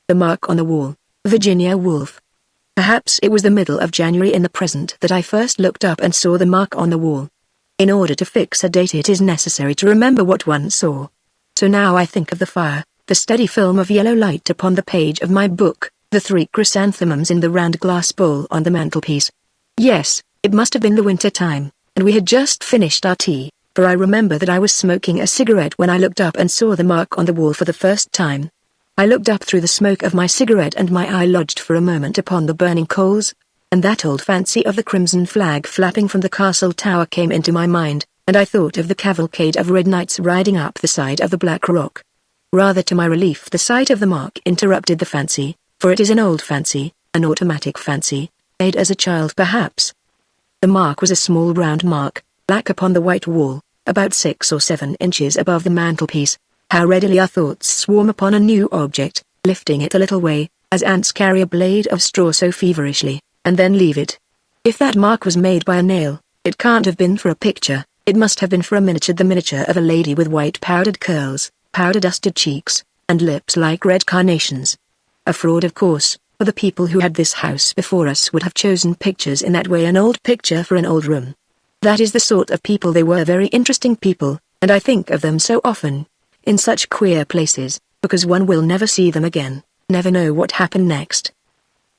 The mark on the wall. Virginia Woolf. Perhaps it was the middle of January in the present that I first looked up and saw the mark on the wall. In order to fix a date it is necessary to remember what one saw. So now I think of the fire, the steady film of yellow light upon the page of my book, the 3 chrysanthemums in the round glass bowl on the mantelpiece. Yes, it must have been the winter time, and we had just finished our tea, for I remember that I was smoking a cigarette when I looked up and saw the mark on the wall for the first time. I looked up through the smoke of my cigarette and my eye lodged for a moment upon the burning coals, and that old fancy of the crimson flag flapping from the castle tower came into my mind, and I thought of the cavalcade of red knights riding up the side of the Black Rock. Rather to my relief the sight of the mark interrupted the fancy, for it is an old fancy, an automatic fancy, made as a child perhaps. The mark was a small round mark, black upon the white wall, about 6 or 7 inches above the mantelpiece. How readily our thoughts swarm upon a new object, lifting it a little way, as ants carry a blade of straw so feverishly, and then leave it. If that mark was made by a nail, it can't have been for a picture, it must have been for a miniature, the miniature of a lady with white powdered curls, powder-dusted cheeks, and lips like red carnations. A fraud of course, for the people who had this house before us would have chosen pictures in that way, an old picture for an old room. That is the sort of people they were, very interesting people, and I think of them so often, in such queer places, because one will never see them again, never know what happened next.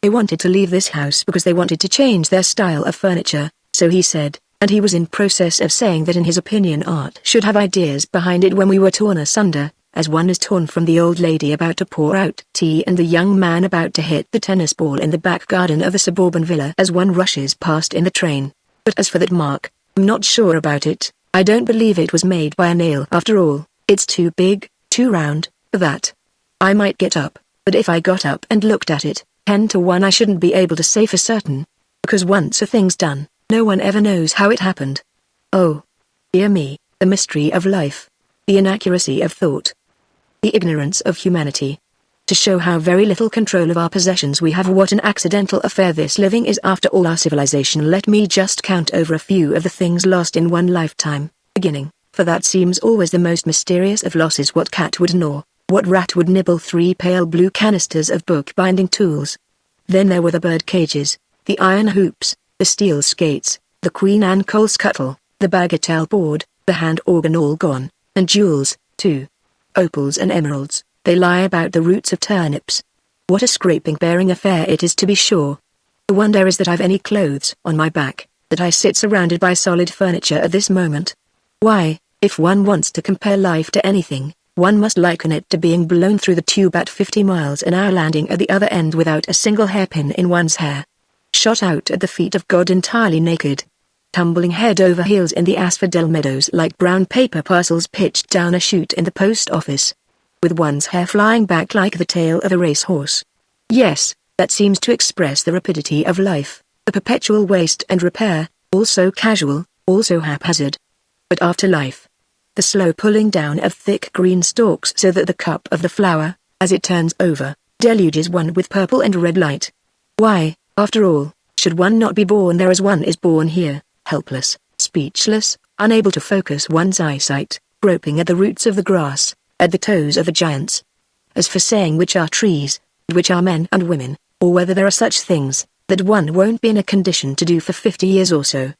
They wanted to leave this house because they wanted to change their style of furniture, so he said, and he was in process of saying that in his opinion art should have ideas behind it when we were torn asunder, as one is torn from the old lady about to pour out tea and the young man about to hit the tennis ball in the back garden of a suburban villa as one rushes past in the train. But as for that mark, I'm not sure about it. I don't believe it was made by a nail after all. It's too big, too round, for that. I might get up, but if I got up and looked at it, 10 to 1 I shouldn't be able to say for certain. Because once a thing's done, no one ever knows how it happened. Oh, dear me, the mystery of life. The inaccuracy of thought. The ignorance of humanity. To show how very little control of our possessions we have, what an accidental affair this living is after all our civilization, let me just count over a few of the things lost in one lifetime, beginning, for that seems always the most mysterious of losses. What cat would gnaw, what rat would nibble 3 pale blue canisters of book-binding tools. Then there were the bird cages, the iron hoops, the steel skates, the Queen Anne coal scuttle, the bagatelle board, the hand organ, all gone, and jewels, too. Opals and emeralds, they lie about the roots of turnips. What a scraping bearing affair it is, to be sure. The wonder is that I've any clothes on my back, that I sit surrounded by solid furniture at this moment. Why, if one wants to compare life to anything, one must liken it to being blown through the tube at 50 miles an hour, landing at the other end without a single hairpin in one's hair. Shot out at the feet of God entirely naked. Tumbling head over heels in the asphodel meadows like brown paper parcels pitched down a chute in the post office. With one's hair flying back like the tail of a racehorse. Yes, that seems to express the rapidity of life, the perpetual waste and repair, also casual, also haphazard. But after life, the slow pulling down of thick green stalks so that the cup of the flower, as it turns over, deluges one with purple and red light. Why, after all, should one not be born there as one is born here, helpless, speechless, unable to focus one's eyesight, groping at the roots of the grass, at the toes of the giants? As for saying which are trees, which are men and women, or whether there are such things, that one won't be in a condition to do for 50 years or so.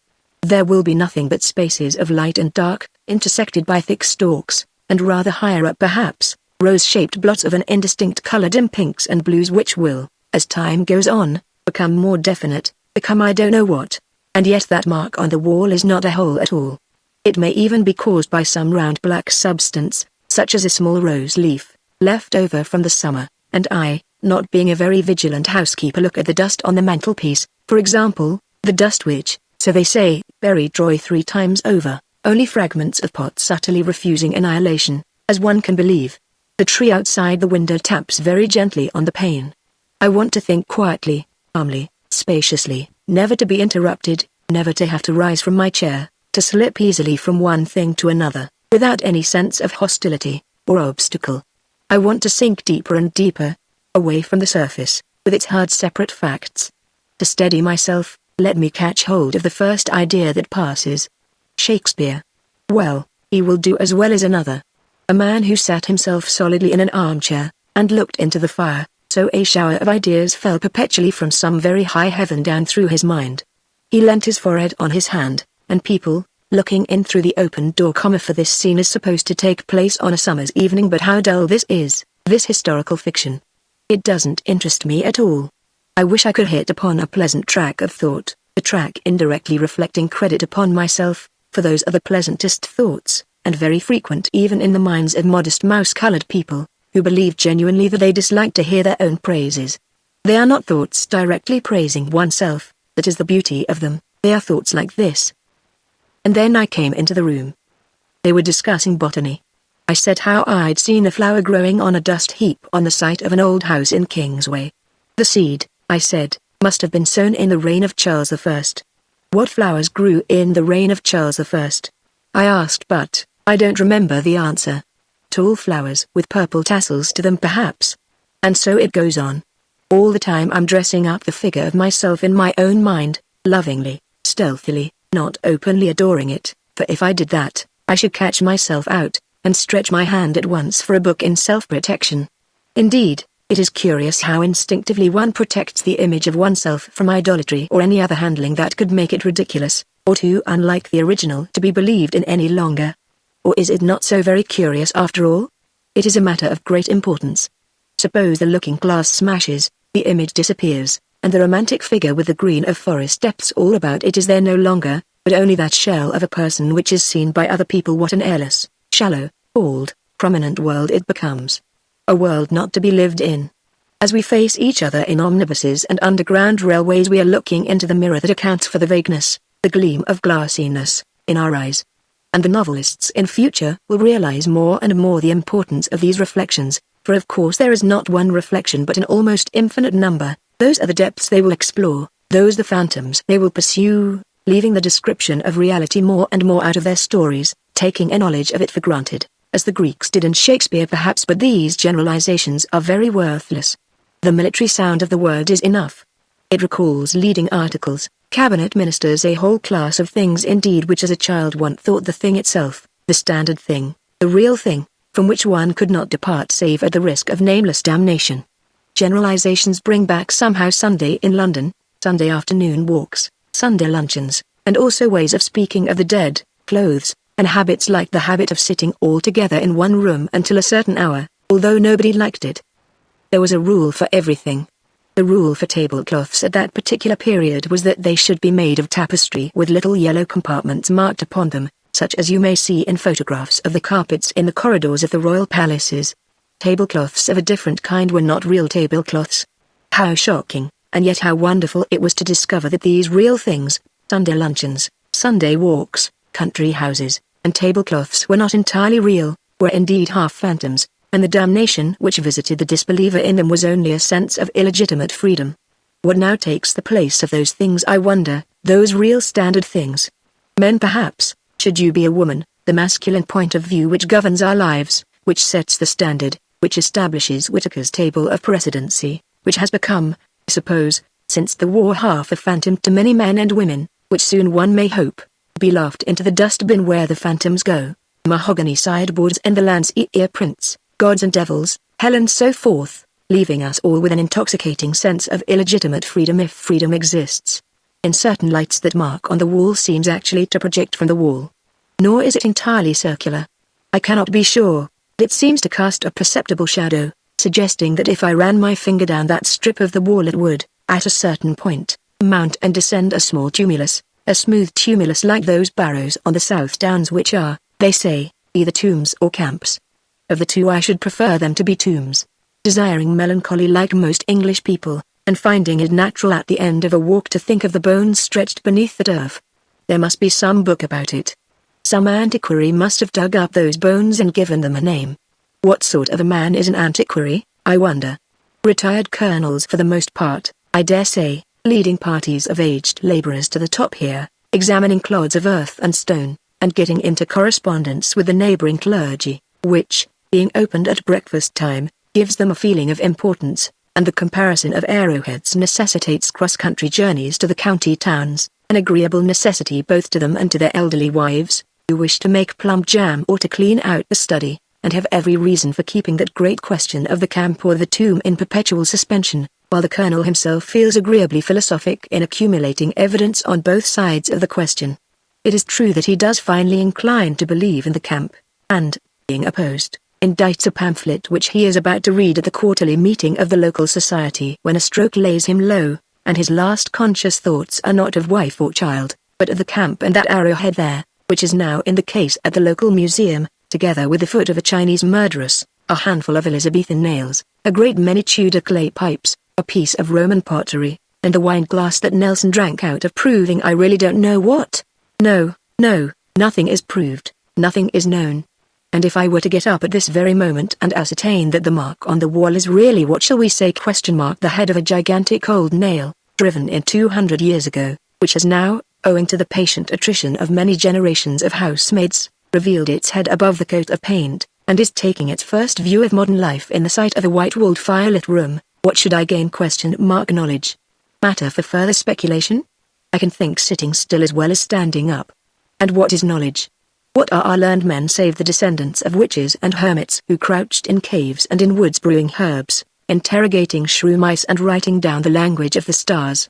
There will be nothing but spaces of light and dark, intersected by thick stalks, and rather higher up perhaps, rose-shaped blots of an indistinct color, dim pinks and blues, which will, as time goes on, become more definite, become I don't know what. And yet that mark on the wall is not a hole at all. It may even be caused by some round black substance, such as a small rose leaf, left over from the summer, and I, not being a very vigilant housekeeper, look at the dust on the mantelpiece, for example, the dust which, so they say, buried dry 3 times over, only fragments of pots utterly refusing annihilation, as one can believe. The tree outside the window taps very gently on the pane. I want to think quietly, calmly, spaciously, never to be interrupted, never to have to rise from my chair, to slip easily from one thing to another, without any sense of hostility, or obstacle. I want to sink deeper and deeper, away from the surface, with its hard separate facts. To steady myself, let me catch hold of the first idea that passes. Shakespeare. Well, he will do as well as another. A man who sat himself solidly in an armchair, and looked into the fire, So a shower of ideas fell perpetually from some very high heaven down through his mind. He leant his forehead on his hand, and people, looking in through the open door, for this scene is supposed to take place on a summer's evening, but how dull this is, this historical fiction. It doesn't interest me at all. I wish I could hit upon a pleasant track of thought, a track indirectly reflecting credit upon myself, for those are the pleasantest thoughts, and very frequent even in the minds of modest mouse-colored people, who believe genuinely that they dislike to hear their own praises. They are not thoughts directly praising oneself, that is the beauty of them, they are thoughts like this. And then I came into the room. They were discussing botany. I said how I'd seen a flower growing on a dust heap on the site of an old house in Kingsway. The seed, I said, must have been sown in the reign of Charles I. What flowers grew in the reign of Charles I? I asked, but I don't remember the answer. Tall flowers with purple tassels to them perhaps. And so it goes on. All the time I'm dressing up the figure of myself in my own mind, lovingly, stealthily, not openly adoring it, for if I did that, I should catch myself out, and stretch my hand at once for a book in self-protection. Indeed, it is curious how instinctively one protects the image of oneself from idolatry or any other handling that could make it ridiculous, or too unlike the original to be believed in any longer. Or is it not so very curious after all? It is a matter of great importance. Suppose the looking-glass smashes, the image disappears, and the romantic figure with the green of forest depths all about it is there no longer, but only that shell of a person which is seen by other people. What an airless, shallow, bald, prominent world it becomes. A world not to be lived in. As we face each other in omnibuses and underground railways, we are looking into the mirror that accounts for the vagueness, the gleam of glassiness, in our eyes. And the novelists in future will realize more and more the importance of these reflections, for of course there is not one reflection but an almost infinite number. Those are the depths they will explore, those the phantoms they will pursue, leaving the description of reality more and more out of their stories, taking a knowledge of it for granted, as the Greeks did in Shakespeare perhaps, but these generalizations are very worthless. The military sound of the word is enough. It recalls leading articles, cabinet ministers, a whole class of things indeed which as a child one thought the thing itself, the standard thing, the real thing, from which one could not depart save at the risk of nameless damnation. Generalizations bring back somehow Sunday in London, Sunday afternoon walks, Sunday luncheons, and also ways of speaking of the dead, clothes, and habits like the habit of sitting all together in one room until a certain hour, although nobody liked it. There was a rule for everything. The rule for tablecloths at that particular period was that they should be made of tapestry with little yellow compartments marked upon them, such as you may see in photographs of the carpets in the corridors of the royal palaces. Tablecloths of a different kind were not real tablecloths. How shocking, and yet how wonderful it was to discover that these real things, Sunday luncheons, Sunday walks, country houses, and tablecloths were not entirely real, were indeed half phantoms, and the damnation which visited the disbeliever in them was only a sense of illegitimate freedom. What now takes the place of those things, I wonder, those real standard things? Men perhaps, should you be a woman, the masculine point of view which governs our lives, which sets the standard, which establishes Whitaker's table of precedency, which has become, I suppose, since the war half a phantom to many men and women, which soon one may hope, be laughed into the dustbin where the phantoms go, mahogany sideboards and the lance ear prints, gods and devils, hell and so forth, leaving us all with an intoxicating sense of illegitimate freedom if freedom exists. In certain lights that mark on the wall seems actually to project from the wall. Nor is it entirely circular. I cannot be sure. It seems to cast a perceptible shadow, suggesting that if I ran my finger down that strip of the wall it would, at a certain point, mount and descend a small tumulus, a smooth tumulus like those barrows on the South Downs which are, they say, either tombs or camps. Of the two I should prefer them to be tombs. Desiring melancholy like most English people, and finding it natural at the end of a walk to think of the bones stretched beneath the turf. There must be some book about it. Some antiquary must have dug up those bones and given them a name. What sort of a man is an antiquary, I wonder? Retired colonels for the most part, I dare say, leading parties of aged labourers to the top here, examining clods of earth and stone, and getting into correspondence with the neighbouring clergy, which, being opened at breakfast time, gives them a feeling of importance, and the comparison of arrowheads necessitates cross-country journeys to the county towns, an agreeable necessity both to them and to their elderly wives, who wish to make plum jam or to clean out the study, and have every reason for keeping that great question of the camp or the tomb in perpetual suspension, while the colonel himself feels agreeably philosophic in accumulating evidence on both sides of the question. It is true that he does finally incline to believe in the camp, and, being opposed, indites a pamphlet which he is about to read at the quarterly meeting of the local society when a stroke lays him low, and his last conscious thoughts are not of wife or child, but of the camp and that arrowhead there, which is now in the case at the local museum, together with the foot of a Chinese murderess, a handful of Elizabethan nails, a great many Tudor clay pipes, a piece of Roman pottery, and the wine glass that Nelson drank out of, proving I really don't know what. No, nothing is proved, nothing is known. And if I were to get up at this very moment and ascertain that the mark on the wall is really, what shall we say, the head of a gigantic old nail, driven in 200 years ago, which has now, owing to the patient attrition of many generations of housemaids, revealed its head above the coat of paint, and is taking its first view of modern life in the sight of a white-walled firelit room, what should I gain? Knowledge. Matter for further speculation? I can think sitting still as well as standing up. And what is knowledge? What are our learned men save the descendants of witches and hermits who crouched in caves and in woods brewing herbs, interrogating shrew mice and writing down the language of the stars?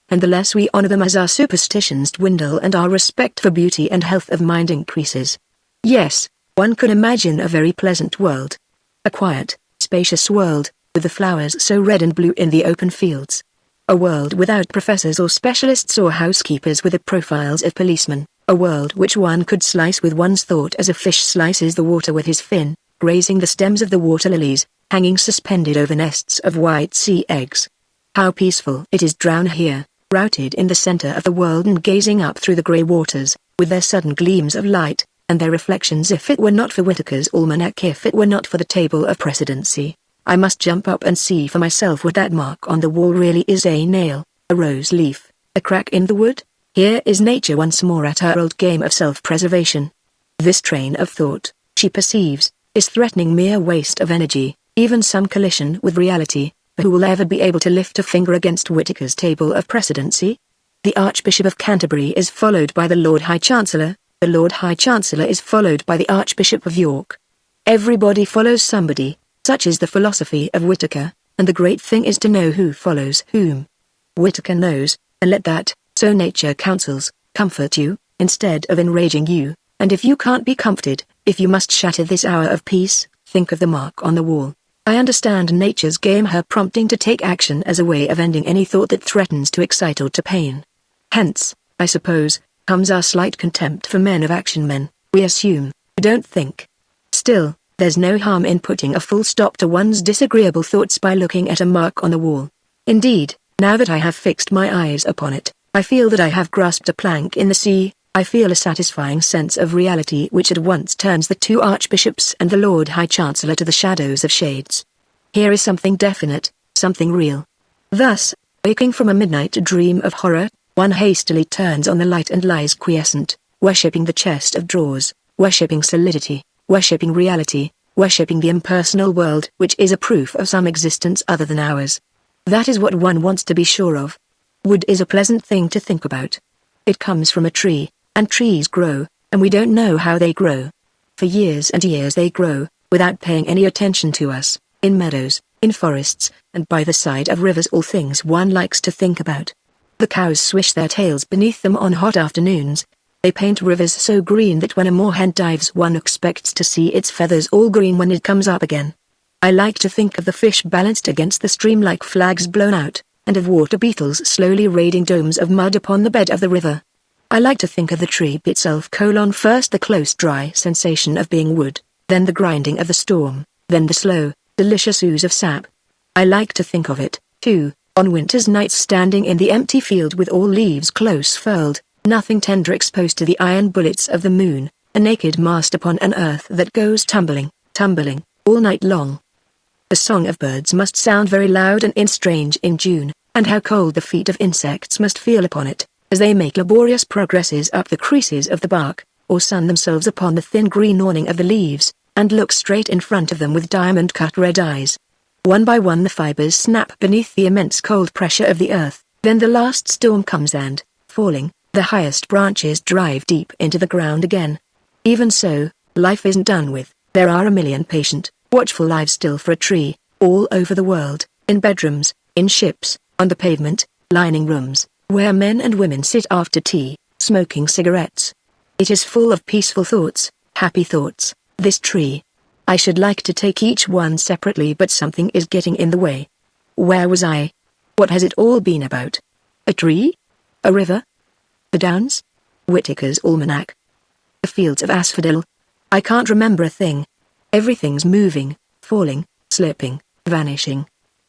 And the less we honor them as our superstitions dwindle and our respect for beauty and health of mind increases. Yes, one could imagine a very pleasant world. A quiet, spacious world, with the flowers so red and blue in the open fields. A world without professors or specialists or housekeepers with the profiles of policemen. A world which one could slice with one's thought as a fish slices the water with his fin, grazing the stems of the water lilies, hanging suspended over nests of white sea eggs. How peaceful it is down here, routed in the center of the world and gazing up through the grey waters, with their sudden gleams of light, and their reflections. If it were not for Whitaker's Almanac, if it were not for the table of precedency, I must jump up and see for myself what that mark on the wall really is. A nail, a rose leaf, a crack in the wood? Here is nature once more at her old game of self-preservation. This train of thought, she perceives, is threatening mere waste of energy, even some collision with reality, for who will ever be able to lift a finger against Whitaker's table of precedency? The Archbishop of Canterbury is followed by the Lord High Chancellor, the Lord High Chancellor is followed by the Archbishop of York. Everybody follows somebody, such is the philosophy of Whitaker, and the great thing is to know who follows whom. Whitaker knows, and let that, so nature counsels, comfort you, instead of enraging you, and if you can't be comforted, if you must shatter this hour of peace, think of the mark on the wall. I understand nature's game, her prompting to take action as a way of ending any thought that threatens to excite or to pain. Hence, I suppose, comes our slight contempt for men of action. Men, we assume, who don't think. Still, there's no harm in putting a full stop to one's disagreeable thoughts by looking at a mark on the wall. Indeed, now that I have fixed my eyes upon it, I feel that I have grasped a plank in the sea. I feel a satisfying sense of reality which at once turns the two archbishops and the Lord High Chancellor to the shadows of shades. Here is something definite, something real. Thus, waking from a midnight dream of horror, one hastily turns on the light and lies quiescent, worshipping the chest of drawers, worshipping solidity, worshipping reality, worshipping the impersonal world which is a proof of some existence other than ours. That is what one wants to be sure of. Wood is a pleasant thing to think about. It comes from a tree, and trees grow, and we don't know how they grow. For years and years they grow, without paying any attention to us, in meadows, in forests, and by the side of rivers, all things one likes to think about. The cows swish their tails beneath them on hot afternoons. They paint rivers so green that when a moorhen dives one expects to see its feathers all green when it comes up again. I like to think of the fish balanced against the stream like flags blown out, and of water beetles slowly raiding domes of mud upon the bed of the river. I like to think of the tree itself: first the close dry sensation of being wood, then the grinding of the storm, then the slow, delicious ooze of sap. I like to think of it, too, on winter's nights standing in the empty field with all leaves close furled, nothing tender exposed to the iron bullets of the moon, a naked mast upon an earth that goes tumbling, tumbling, all night long. The song of birds must sound very loud and strange in June, and how cold the feet of insects must feel upon it, as they make laborious progresses up the creases of the bark, or sun themselves upon the thin green awning of the leaves, and look straight in front of them with diamond-cut red eyes. One by one the fibers snap beneath the immense cold pressure of the earth, then the last storm comes and, falling, the highest branches drive deep into the ground again. Even so, life isn't done with. There are a million patient, watchful lives still for a tree, all over the world, in bedrooms, in ships, on the pavement, lining rooms, where men and women sit after tea, smoking cigarettes. It is full of peaceful thoughts, happy thoughts, this tree. I should like to take each one separately, but something is getting in the way. Where was I? What has it all been about? A tree? A river? The Downs? Whitaker's Almanac? The fields of asphodel? I can't remember a thing. Everything's moving, falling, slipping, vanishing.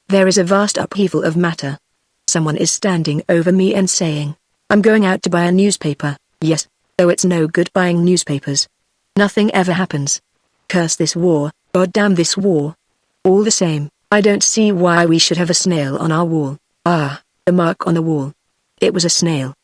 There is a vast upheaval of matter. Someone is standing over me and saying, I'm going out to buy a newspaper. Yes, though it's no good buying newspapers. Nothing ever happens. Curse this war, God damn this war. All the same, I don't see why we should have a snail on our wall. Ah, the mark on the wall. It was a snail.